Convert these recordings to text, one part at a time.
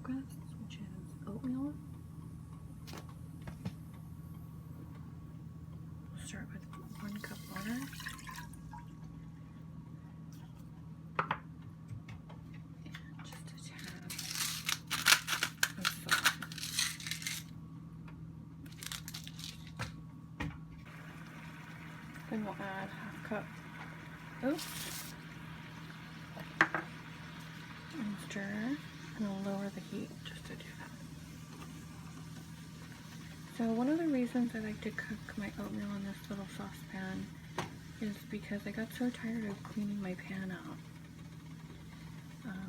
with, which is oatmeal. Start with 1 cup water. And just a tad of salt. Then we'll add 1/2 cup oats and stir, and I'll lower the heat just to do that. So one of the reasons I like to cook my oatmeal in this little saucepan is because I got so tired of cleaning my pan out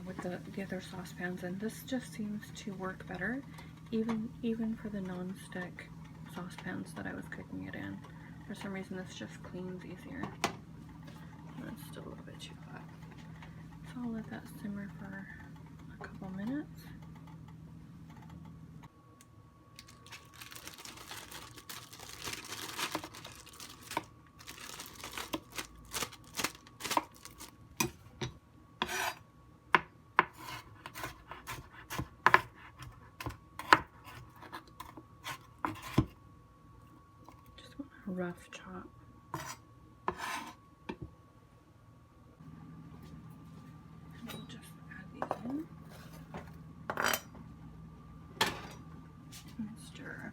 with the other saucepans, and this just seems to work better, even for the non-stick saucepans that I was cooking it in. For some reason this just cleans easier. And it's still a little bit too hot. So I'll let that simmer for a couple minutes. Just want a rough chop. Stir.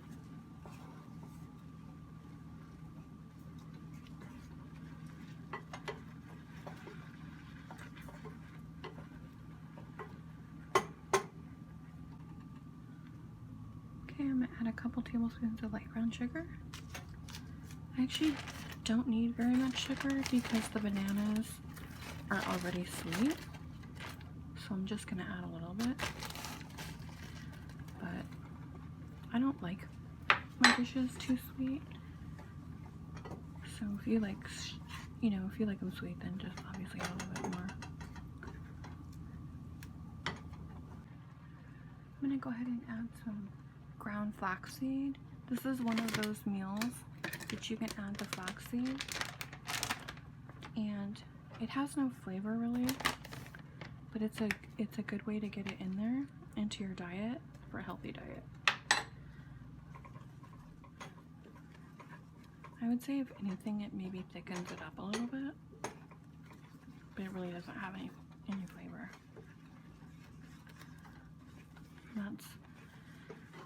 Okay, I'm gonna add a couple tablespoons of light brown sugar. I actually don't need very much sugar because the bananas are already sweet, so I'm just gonna add a little bit. But I don't like my dishes too sweet, so if you like, if you like them sweet, then just obviously add a little bit more. I'm gonna go ahead and add some ground flaxseed. This is one of those meals that you can add the flaxseed, and it has no flavor really, but it's a good way to get it in there into your diet for a healthy diet. I would say if anything it maybe thickens it up a little bit, but it really doesn't have any flavor. That's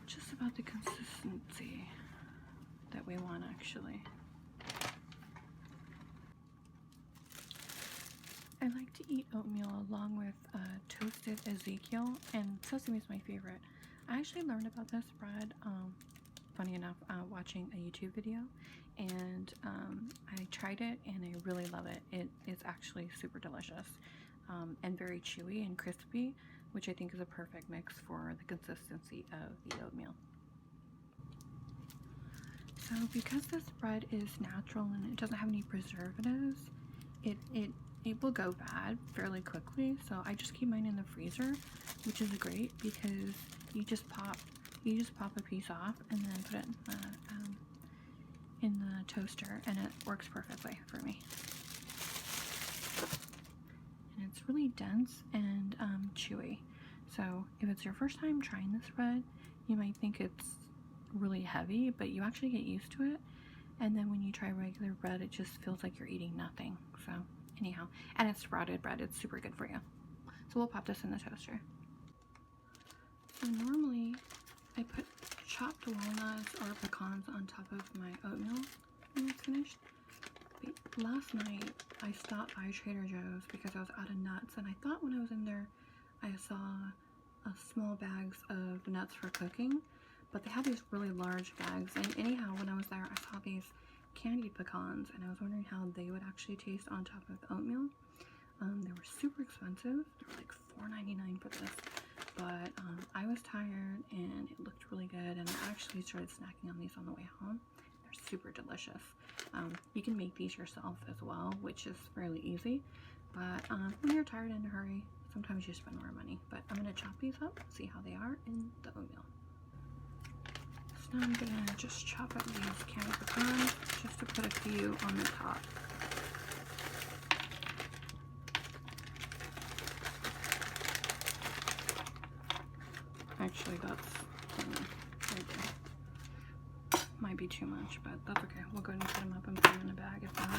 just about the consistency that we want actually. I like to eat oatmeal along with toasted Ezekiel, and sesame is my favorite. I actually learned about this bread, funny enough, watching a YouTube video, and I tried it and I really love it. It is actually super delicious and very chewy and crispy, which I think is a perfect mix for the consistency of the oatmeal. So because this bread is natural and it doesn't have any preservatives, it will go bad fairly quickly, so I just keep mine in the freezer, which is great because you just pop a piece off and then put it in the toaster, and it works perfectly for me. And it's really dense and chewy, so if it's your first time trying this bread, you might think it's really heavy, but you actually get used to it, and then when you try regular bread it just feels like you're eating nothing. So anyhow, and it's sprouted bread, it's super good for you. So we'll pop this in the toaster. So normally I put chopped walnuts or pecans on top of my oatmeal when it's finished. But last night I stopped by Trader Joe's because I was out of nuts, and I thought when I was in there I saw small bags of nuts for cooking, but they had these really large bags. And anyhow, when I was there I saw these candied pecans, and I was wondering how they would actually taste on top of the oatmeal. They were super expensive. They were like $4.99 for this, but I was tired and it looked really good, and I actually started snacking on these on the way home. They're super delicious. You can make these yourself as well, which is fairly easy, but when you're tired and in a hurry, sometimes you spend more money. But I'm going to chop these up, see how they are in the oatmeal. So now I'm going to just chop up these candied pecans just to put a few on the top. Actually, that's right there. Might be too much, but that's okay. We'll go ahead and cut them up and put them in a bag if not.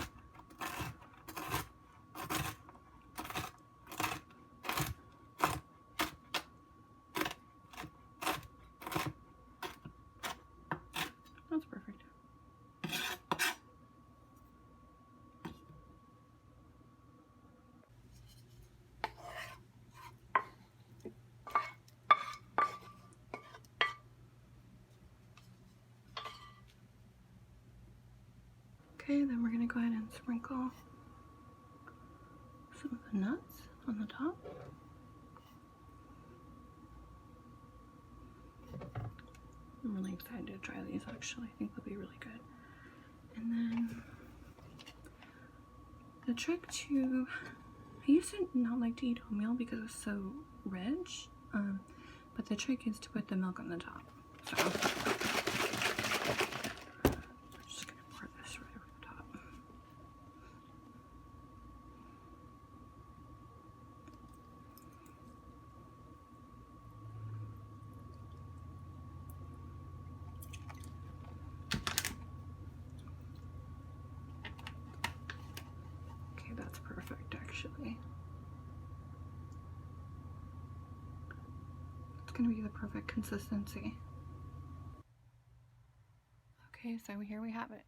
That's perfect. Okay, then we're gonna go ahead and sprinkle some of the nuts on the top. I'm really excited to try these actually. I think they'll be really good. And then the trick to, I used to not like to eat oatmeal because it's so rich, but the trick is to put the milk on the top. So we're just gonna pour this right over the top. Okay, that's perfect actually. It's gonna be the perfect consistency. Okay, so here we have it.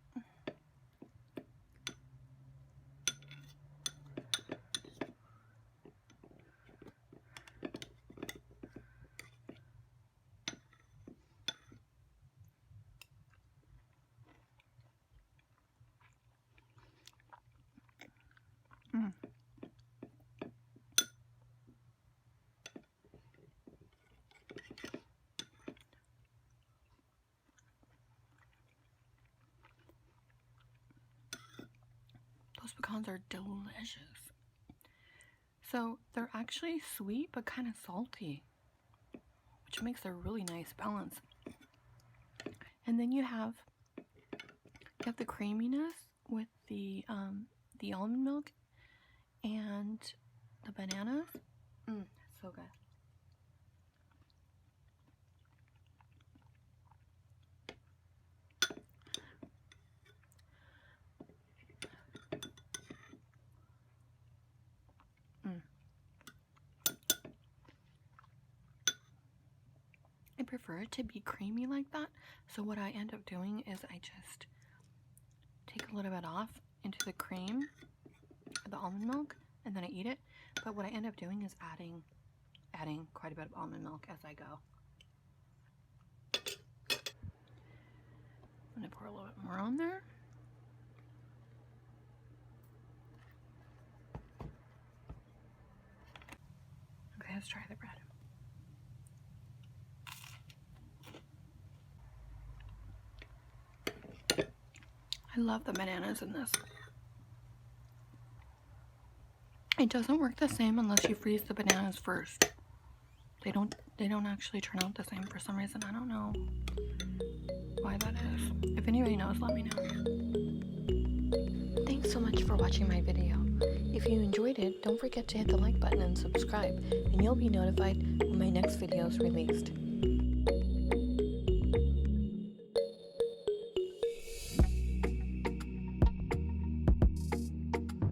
Those pecans are delicious. So they're actually sweet but kind of salty, which makes a really nice balance. And then you have the creaminess with the almond milk and the bananas. So good. I prefer it to be creamy like that. So what I end up doing is I just take a little bit off into the cream, the almond milk, and then I eat it. But what I end up doing is adding quite a bit of almond milk as I go. I'm gonna pour a little bit more on there. Okay, let's try the bread. I love the bananas in this. It doesn't work the same unless you freeze the bananas first. They don't actually turn out the same for some reason. I don't know why that is. If anybody knows, let me know. Thanks so much for watching my video. If you enjoyed it, don't forget to hit the like button and subscribe, and you'll be notified when my next video is released.